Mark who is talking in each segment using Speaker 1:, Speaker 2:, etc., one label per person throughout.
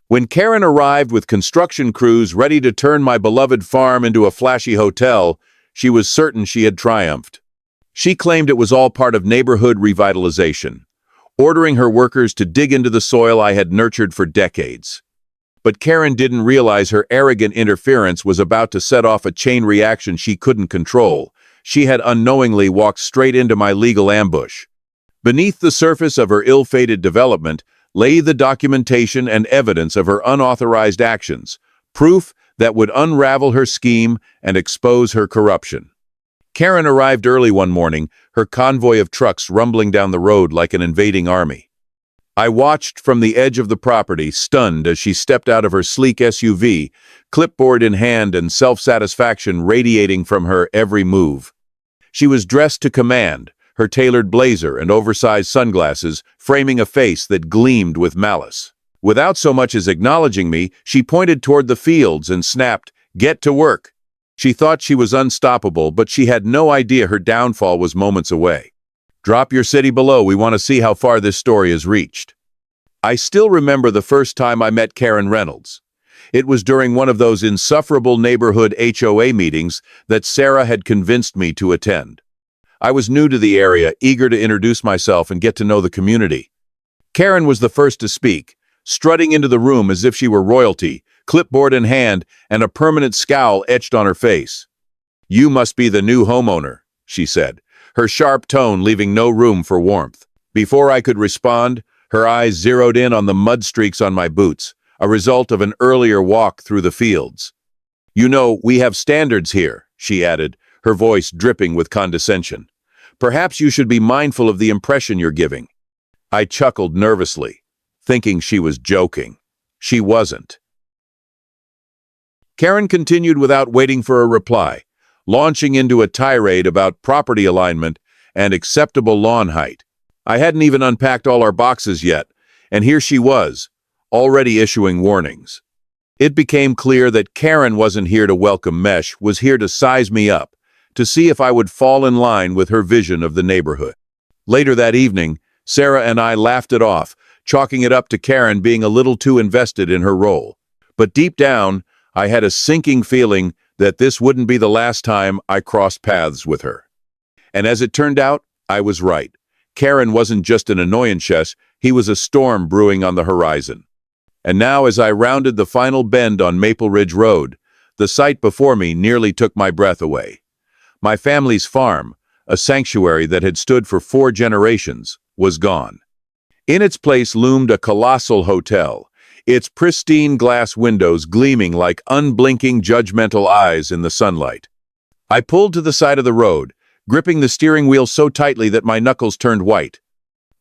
Speaker 1: When Karen arrived with construction crews ready to turn my beloved farm into a flashy hotel, she was certain she had triumphed. She claimed it was all part of neighborhood revitalization, ordering her workers to dig into the soil I had nurtured for decades. But Karen didn't realize her arrogant interference was about to set off a chain reaction she couldn't control. She had unknowingly walked straight into my legal ambush. Beneath the surface of her ill-fated development lay the documentation and evidence of her unauthorized actions, proof that would unravel her scheme and expose her corruption. Karen arrived early one morning, her convoy of trucks rumbling down the road like an invading army. I watched from the edge of the property, stunned as she stepped out of her sleek SUV, clipboard in hand and self-satisfaction radiating from her every move. She was dressed to command, her tailored blazer and oversized sunglasses framing a face that gleamed with malice. Without so much as acknowledging me, she pointed toward the fields and snapped, "Get to work." She thought she was unstoppable, but she had no idea her downfall was moments away. "Drop your city below, we want to see how far this story has reached." I still remember the first time I met Karen Reynolds. It was during one of those insufferable neighborhood HOA meetings that Sarah had convinced me to attend. I was new to the area, eager to introduce myself and get to know the community. Karen was the first to speak, strutting into the room as if she were royalty, clipboard in hand and a permanent scowl etched on her face. "You must be the new homeowner," she said, her sharp tone leaving no room for warmth. Before I could respond, her eyes zeroed in on the mud streaks on my boots, a result of an earlier walk through the fields. "You know, we have standards here," she added, her voice dripping with condescension. "Perhaps you should be mindful of the impression you're giving." I chuckled nervously, thinking she was joking. She wasn't. Karen continued without waiting for a reply, launching into a tirade about property alignment and acceptable lawn height. I hadn't even unpacked all our boxes yet, and here she was, already issuing warnings. It became clear that Karen wasn't here to welcome mesh, was here to size me up, to see if I would fall in line with her vision of the neighborhood. Later that evening, Sarah and I laughed it off, chalking it up to Karen being a little too invested in her role. But deep down, I had a sinking feeling that this wouldn't be the last time I crossed paths with her. And as it turned out, I was right. Karen wasn't just an annoyance, he was a storm brewing on the horizon. And now, as I rounded the final bend on Maple Ridge Road, the sight before me nearly took my breath away. My family's farm, a sanctuary that had stood for 4 generations, was gone. In its place loomed a colossal hotel, its pristine glass windows gleaming like unblinking judgmental eyes in the sunlight. I pulled to the side of the road, gripping the steering wheel so tightly that my knuckles turned white.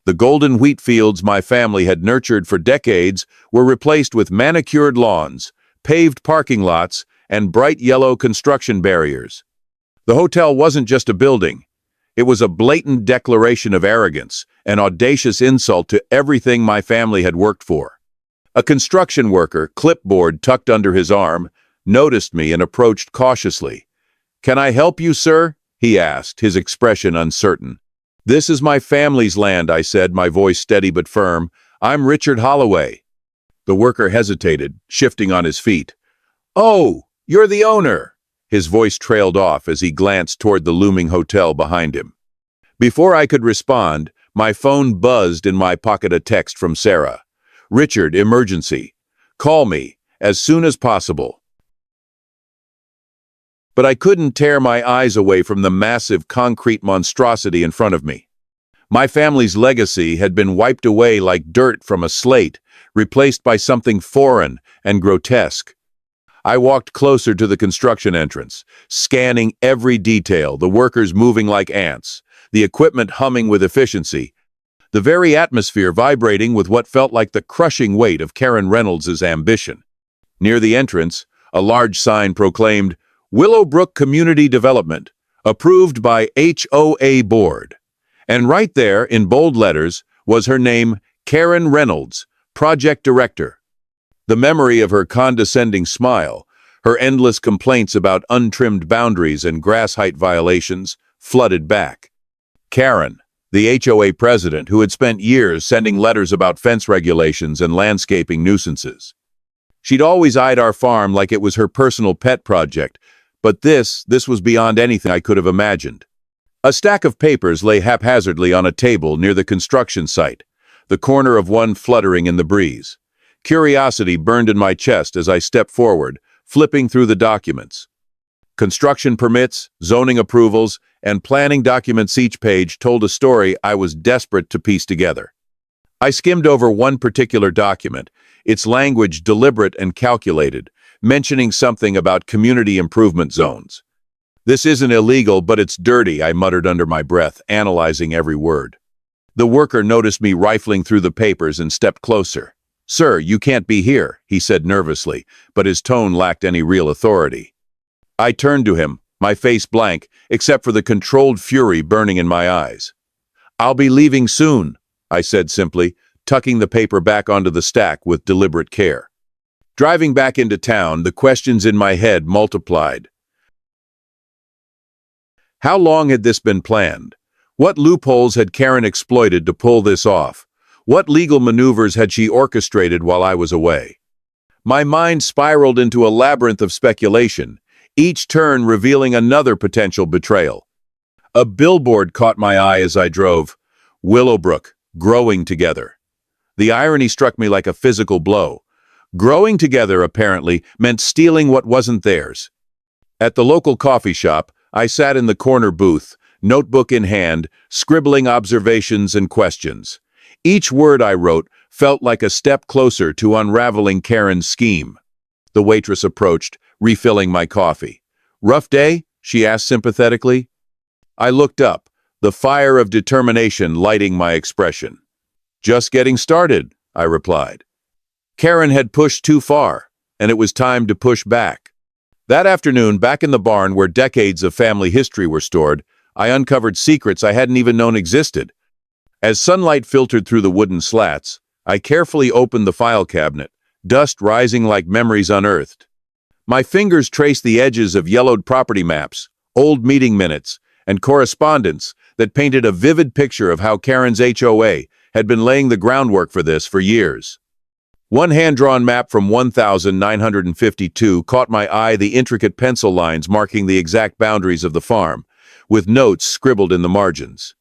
Speaker 1: The golden wheat fields my family had nurtured for decades were replaced with manicured lawns, paved parking lots, and bright yellow construction barriers. The hotel wasn't just a building. It was a blatant declaration of arrogance, an audacious insult to everything my family had worked for. A construction worker, clipboard tucked under his arm, noticed me and approached cautiously. "Can I help you, sir?" he asked, his expression uncertain. "This is my family's land," I said, my voice steady but firm. "I'm Richard Holloway." The worker hesitated, shifting on his feet. "Oh, you're the owner." His voice trailed off as he glanced toward the looming hotel behind him. Before I could respond, my phone buzzed in my pocket, a text from Sarah. "Richard, emergency. Call me, as soon as possible." But I couldn't tear my eyes away from the massive concrete monstrosity in front of me. My family's legacy had been wiped away like dirt from a slate, replaced by something foreign and grotesque. I walked closer to the construction entrance, scanning every detail, the workers moving like ants, the equipment humming with efficiency, the very atmosphere vibrating with what felt like the crushing weight of Karen Reynolds' ambition. Near the entrance, a large sign proclaimed, "Willowbrook Community Development, approved by HOA Board." And right there, in bold letters, was her name, Karen Reynolds, Project Director. The memory of her condescending smile, her endless complaints about untrimmed boundaries and grass height violations, flooded back. Karen, the HOA president who had spent years sending letters about fence regulations and landscaping nuisances. She'd always eyed our farm like it was her personal pet project, but this was beyond anything I could have imagined. A stack of papers lay haphazardly on a table near the construction site, the corner of one fluttering in the breeze. Curiosity burned in my chest as I stepped forward, flipping through the documents. Construction permits, zoning approvals, and planning documents, each page told a story I was desperate to piece together. I skimmed over one particular document, its language deliberate and calculated, mentioning something about community improvement zones. "This isn't illegal, but it's dirty," I muttered under my breath, analyzing every word. The worker noticed me rifling through the papers and stepped closer. "Sir, you can't be here," he said nervously, but his tone lacked any real authority. I turned to him, my face blank, except for the controlled fury burning in my eyes. "I'll be leaving soon," I said simply, tucking the paper back onto the stack with deliberate care. Driving back into town, the questions in my head multiplied. How long had this been planned? What loopholes had Karen exploited to pull this off? What legal maneuvers had she orchestrated while I was away? My mind spiraled into a labyrinth of speculation, each turn revealing another potential betrayal. A billboard caught my eye as I drove. Willowbrook, growing together. The irony struck me like a physical blow. Growing together, apparently, meant stealing what wasn't theirs. At the local coffee shop, I sat in the corner booth, notebook in hand, scribbling observations and questions. Each word I wrote felt like a step closer to unraveling Karen's scheme. The waitress approached, refilling my coffee. "Rough day?" she asked sympathetically. I looked up, the fire of determination lighting my expression. "Just getting started," I replied. Karen had pushed too far, and it was time to push back. That afternoon, back in the barn where decades of family history were stored, I uncovered secrets I hadn't even known existed. As sunlight filtered through the wooden slats, I carefully opened the file cabinet, dust rising like memories unearthed. My fingers traced the edges of yellowed property maps, old meeting minutes, and correspondence that painted a vivid picture of how Karen's HOA had been laying the groundwork for this for years. One hand-drawn map from 1952 caught my eye, the intricate pencil lines marking the exact boundaries of the farm, with notes scribbled in the margins.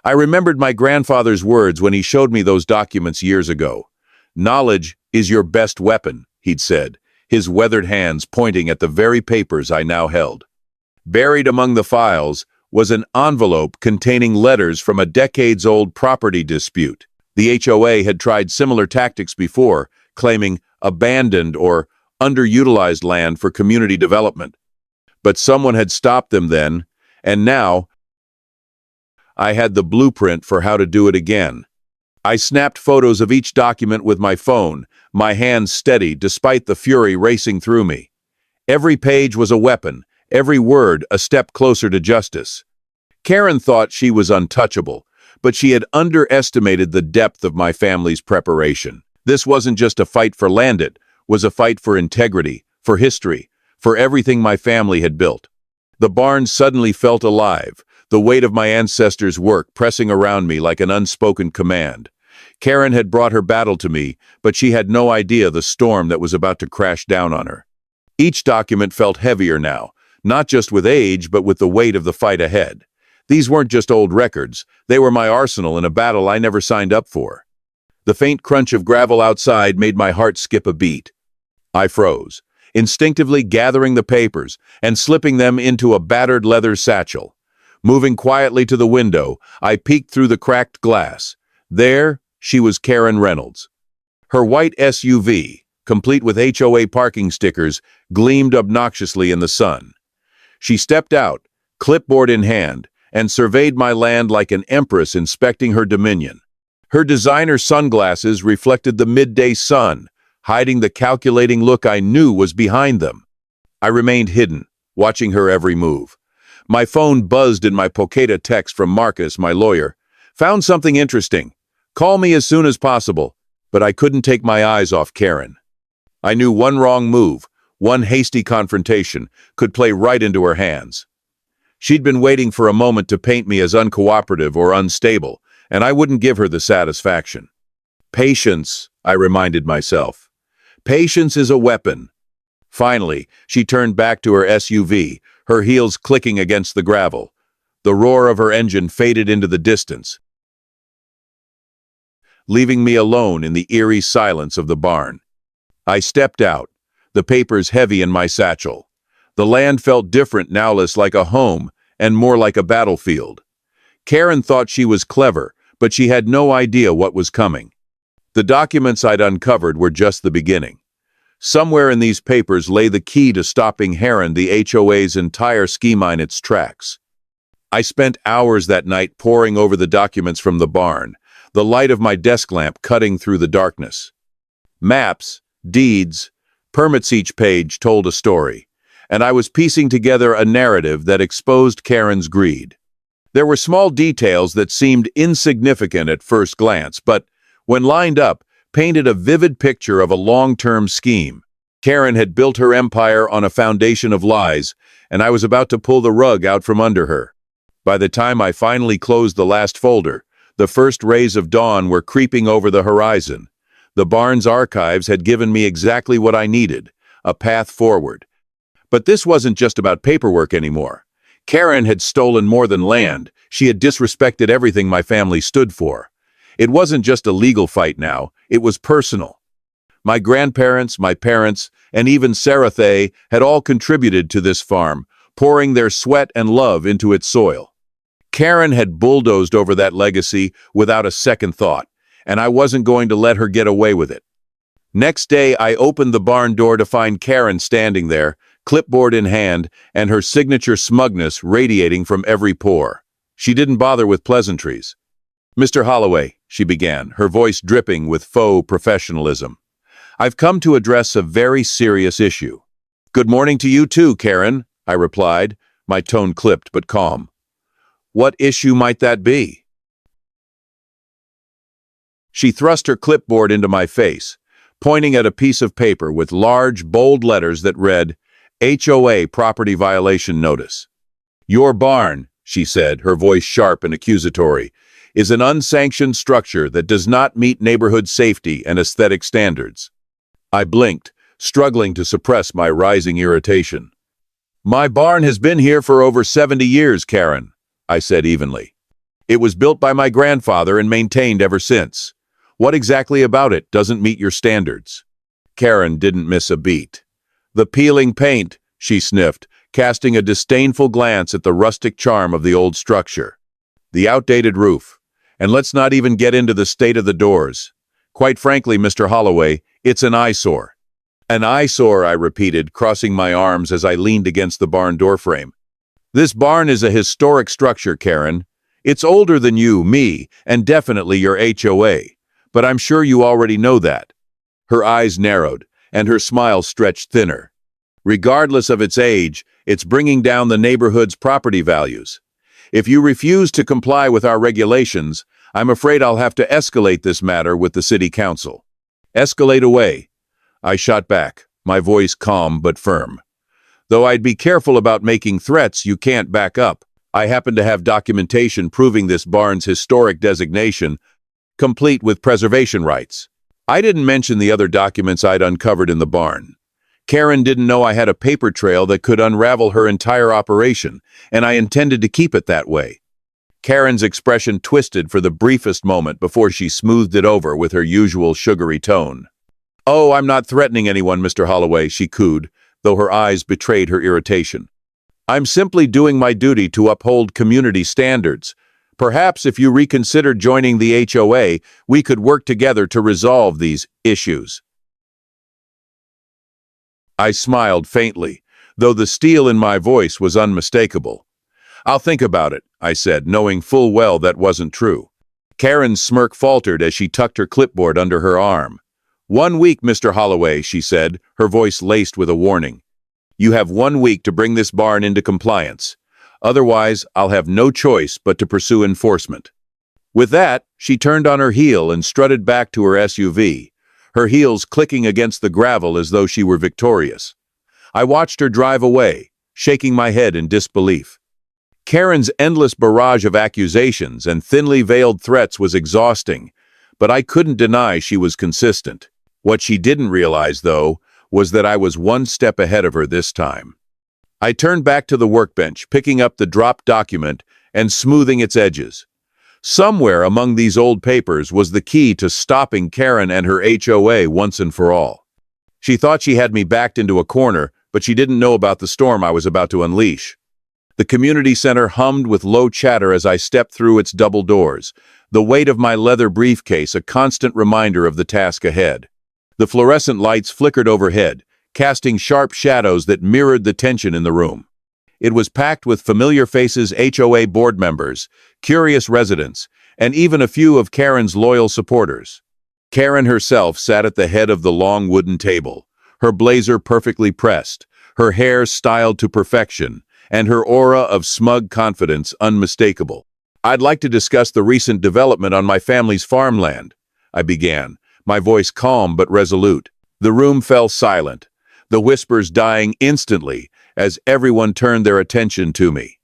Speaker 1: I remembered my grandfather's words when he showed me those documents years ago. "Knowledge is your best weapon," he'd said, his weathered hands pointing at the very papers I now held. Buried among the files was an envelope containing letters from a decades-old property dispute. The HOA had tried similar tactics before, claiming abandoned or underutilized land for community development. But someone had stopped them then, and now I had the blueprint for how to do it again. I snapped photos of each document with my phone, my hands steady despite the fury racing through me. Every page was a weapon, every word a step closer to justice. Karen thought she was untouchable, but she had underestimated the depth of my family's preparation. This wasn't just a fight for land, it was a fight for integrity, for history, for everything my family had built. The barn suddenly felt alive, the weight of my ancestors' work pressing around me like an unspoken command. Karen had brought her battle to me, but she had no idea the storm that was about to crash down on her. Each document felt heavier now, not just with age, but with the weight of the fight ahead. These weren't just old records, they were my arsenal in a battle I never signed up for. The faint crunch of gravel outside made my heart skip a beat. I froze, instinctively gathering the papers and slipping them into a battered leather satchel. Moving quietly to the window, I peeked through the cracked glass. There, she was Karen Reynolds. Her white SUV, complete with HOA parking stickers, gleamed obnoxiously in the sun. She stepped out, clipboard in hand, and surveyed my land like an empress inspecting her dominion. Her designer sunglasses reflected the midday sun, hiding the calculating look I knew was behind them. I remained hidden, watching her every move. My phone buzzed in my pocket text from Marcus, my lawyer. "Found something interesting. Call me as soon as possible." But I couldn't take my eyes off Karen. I knew one wrong move, one hasty confrontation, could play right into her hands. She'd been waiting for a moment to paint me as uncooperative or unstable, and I wouldn't give her the satisfaction. Patience, I reminded myself. Patience is a weapon. Finally, she turned back to her SUV, her heels clicking against the gravel. The roar of her engine faded into the distance, leaving me alone in the eerie silence of the barn. I stepped out, the papers heavy in my satchel. The land felt different now, less like a home and more like a battlefield. Karen thought she was clever, but she had no idea what was coming. The documents I'd uncovered were just the beginning. Somewhere in these papers lay the key to stopping Heron, the HOA's entire scheme, in its tracks. I spent hours that night poring over the documents from the barn, the light of my desk lamp cutting through the darkness. Maps, deeds, permits, each page told a story, and I was piecing together a narrative that exposed Karen's greed. There were small details that seemed insignificant at first glance, but, when lined up, painted a vivid picture of a long-term scheme. Karen had built her empire on a foundation of lies, and I was about to pull the rug out from under her. By the time I finally closed the last folder, the first rays of dawn were creeping over the horizon. The barn's archives had given me exactly what I needed, a path forward. But this wasn't just about paperwork anymore. Karen had stolen more than land. She had disrespected everything my family stood for. It wasn't just a legal fight now, it was personal. My grandparents, my parents, and even Sarah Thay had all contributed to this farm, pouring their sweat and love into its soil. Karen had bulldozed over that legacy without a second thought, and I wasn't going to let her get away with it. Next day, I opened the barn door to find Karen standing there, clipboard in hand, and her signature smugness radiating from every pore. She didn't bother with pleasantries. "Mr. Holloway," she began, her voice dripping with faux professionalism, "I've come to address a very serious issue." "Good morning to you too, Karen," I replied, my tone clipped but calm. "What issue might that be?" She thrust her clipboard into my face, pointing at a piece of paper with large, bold letters that read, "HOA Property Violation Notice." "Your barn," she said, her voice sharp and accusatory, "is an unsanctioned structure that does not meet neighborhood safety and aesthetic standards." I blinked, struggling to suppress my rising irritation. "My barn has been here for over 70 years, Karen," I said evenly. "It was built by my grandfather and maintained ever since. What exactly about it doesn't meet your standards?" Karen didn't miss a beat. "The peeling paint," she sniffed, casting a disdainful glance at the rustic charm of the old structure. "The outdated roof. And let's not even get into the state of the doors. Quite frankly, Mr. Holloway, it's an eyesore." "An eyesore," I repeated, crossing my arms as I leaned against the barn doorframe. "This barn is a historic structure, Karen. It's older than you, me, and definitely your HOA. But I'm sure you already know that." Her eyes narrowed, and her smile stretched thinner. "Regardless of its age, it's bringing down the neighborhood's property values. If you refuse to comply with our regulations, I'm afraid I'll have to escalate this matter with the city council." "Escalate away," I shot back, my voice calm but firm. "Though I'd be careful about making threats you can't back up. I happen to have documentation proving this barn's historic designation, complete with preservation rights." I didn't mention the other documents I'd uncovered in the barn. Karen didn't know I had a paper trail that could unravel her entire operation, and I intended to keep it that way. Karen's expression twisted for the briefest moment before she smoothed it over with her usual sugary tone. "Oh, I'm not threatening anyone, Mr. Holloway," she cooed, though her eyes betrayed her irritation. "I'm simply doing my duty to uphold community standards. Perhaps if you reconsider joining the HOA, we could work together to resolve these issues." I smiled faintly, though the steel in my voice was unmistakable. "I'll think about it," I said, knowing full well that wasn't true. Karen's smirk faltered as she tucked her clipboard under her arm. "1 week, Mr. Holloway," she said, her voice laced with a warning. "You have 1 week to bring this barn into compliance. Otherwise, I'll have no choice but to pursue enforcement." With that, she turned on her heel and strutted back to her SUV, her heels clicking against the gravel as though she were victorious. I watched her drive away, shaking my head in disbelief. Karen's endless barrage of accusations and thinly veiled threats was exhausting, but I couldn't deny she was consistent. What she didn't realize, though, was that I was one step ahead of her this time. I turned back to the workbench, picking up the dropped document and smoothing its edges. Somewhere among these old papers was the key to stopping Karen and her HOA once and for all. She thought she had me backed into a corner, but she didn't know about the storm I was about to unleash. The community center hummed with low chatter as I stepped through its double doors, the weight of my leather briefcase a constant reminder of the task ahead. The fluorescent lights flickered overhead, casting sharp shadows that mirrored the tension in the room. It was packed with familiar faces, HOA board members, curious residents, and even a few of Karen's loyal supporters. Karen herself sat at the head of the long wooden table, her blazer perfectly pressed, her hair styled to perfection, and her aura of smug confidence unmistakable. "I'd like to discuss the recent development on my family's farmland," I began, my voice calm but resolute. The room fell silent, the whispers dying instantly as everyone turned their attention to me.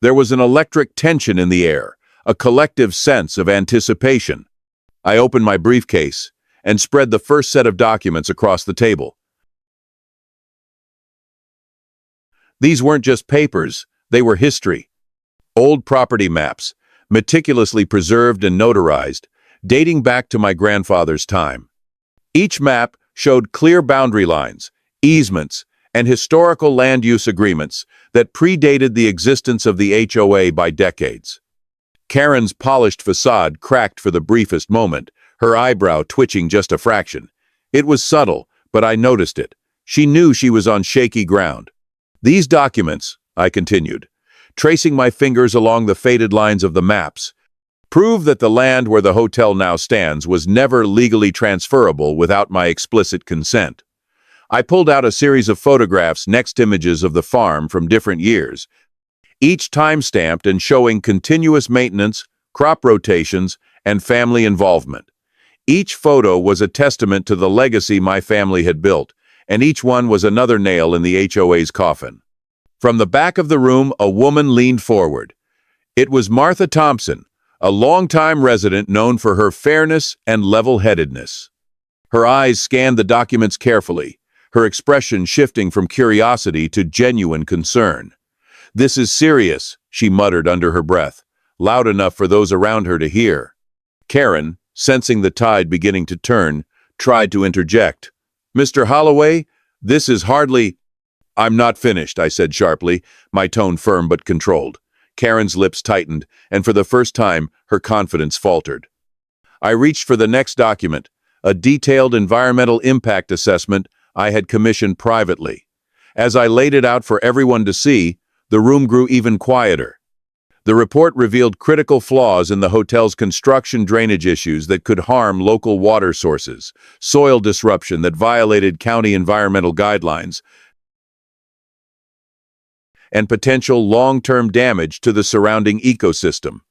Speaker 1: There was an electric tension in the air, a collective sense of anticipation. I opened my briefcase and spread the first set of documents across the table. These weren't just papers, they were history. Old property maps, meticulously preserved and notarized, dating back to my grandfather's time. Each map showed clear boundary lines, easements, and historical land use agreements that predated the existence of the HOA by decades. Karen's polished facade cracked for the briefest moment, her eyebrow twitching just a fraction. It was subtle, but I noticed it. She knew she was on shaky ground. "These documents," I continued, tracing my fingers along the faded lines of the maps, "prove that the land where the hotel now stands was never legally transferable without my explicit consent." I pulled out a series of photographs, next images of the farm from different years, each time-stamped and showing continuous maintenance, crop rotations, and family involvement. Each photo was a testament to the legacy my family had built, and each one was another nail in the HOA's coffin. From the back of the room, a woman leaned forward. It was Martha Thompson, a longtime resident known for her fairness and level-headedness. Her eyes scanned the documents carefully, her expression shifting from curiosity to genuine concern. "This is serious," she muttered under her breath, loud enough for those around her to hear. Karen, sensing the tide beginning to turn, tried to interject. "Mr. Holloway, this is hardly—" "I'm not finished," I said sharply, my tone firm but controlled. Karen's lips tightened, and for the first time, her confidence faltered. I reached for the next document, a detailed environmental impact assessment I had commissioned privately. As I laid it out for everyone to see, the room grew even quieter. The report revealed critical flaws in the hotel's construction drainage issues that could harm local water sources, soil disruption that violated county environmental guidelines, and potential long-term damage to the surrounding ecosystem.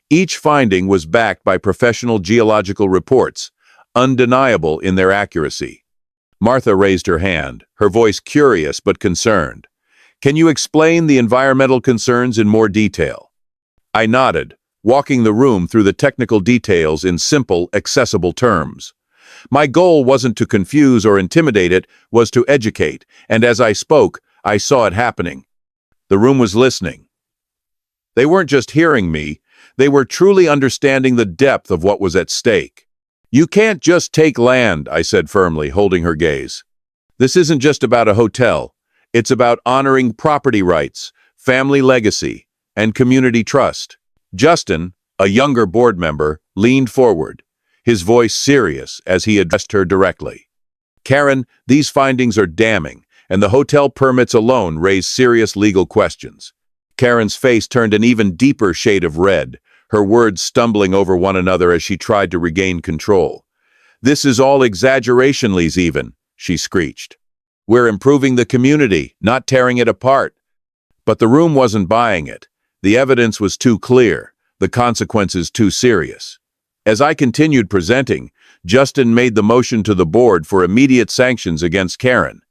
Speaker 1: Each finding was backed by professional geological reports, undeniable in their accuracy. Martha raised her hand, her voice curious but concerned. "Can you explain the environmental concerns in more detail?" I nodded, walking the room through the technical details in simple, accessible terms. My goal wasn't to confuse or intimidate, it was to educate, and as I spoke, I saw it happening. The room was listening. They weren't just hearing me, they were truly understanding the depth of what was at stake. "You can't just take land," I said firmly, holding her gaze. "This isn't just about a hotel. It's about honoring property rights, family legacy, and community trust." Justin, a younger board member, leaned forward, his voice serious as he addressed her directly. "Karen, these findings are damning, and the hotel permits alone raise serious legal questions." Karen's face turned an even deeper shade of red, her words stumbling over one another as she tried to regain control. "This is all exaggeration, even," she screeched. "We're improving the community, not tearing it apart." But the room wasn't buying it. The evidence was too clear, the consequences too serious. As I continued presenting, Justin made the motion to the board for immediate sanctions against Karen.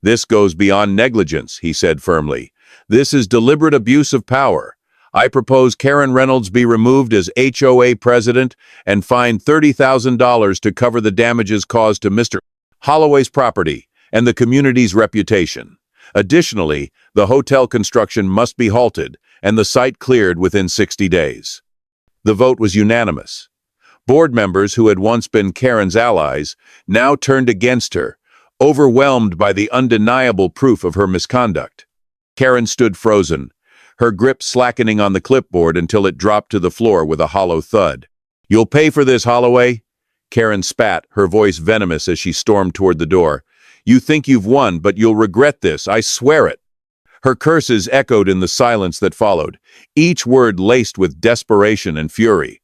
Speaker 1: "This goes beyond negligence," he said firmly. "This is deliberate abuse of power. I propose Karen Reynolds be removed as HOA president and fined $30,000 to cover the damages caused to Mr. Holloway's property and the community's reputation. Additionally, the hotel construction must be halted and the site cleared within 60 days. The vote was unanimous. Board members who had once been Karen's allies now turned against her, overwhelmed by the undeniable proof of her misconduct. Karen stood frozen, her grip slackening on the clipboard until it dropped to the floor with a hollow thud. "You'll pay for this, Holloway?" Karen spat, her voice venomous as she stormed toward the door. "You think you've won, but you'll regret this, I swear it." Her curses echoed in the silence that followed, each word laced with desperation and fury.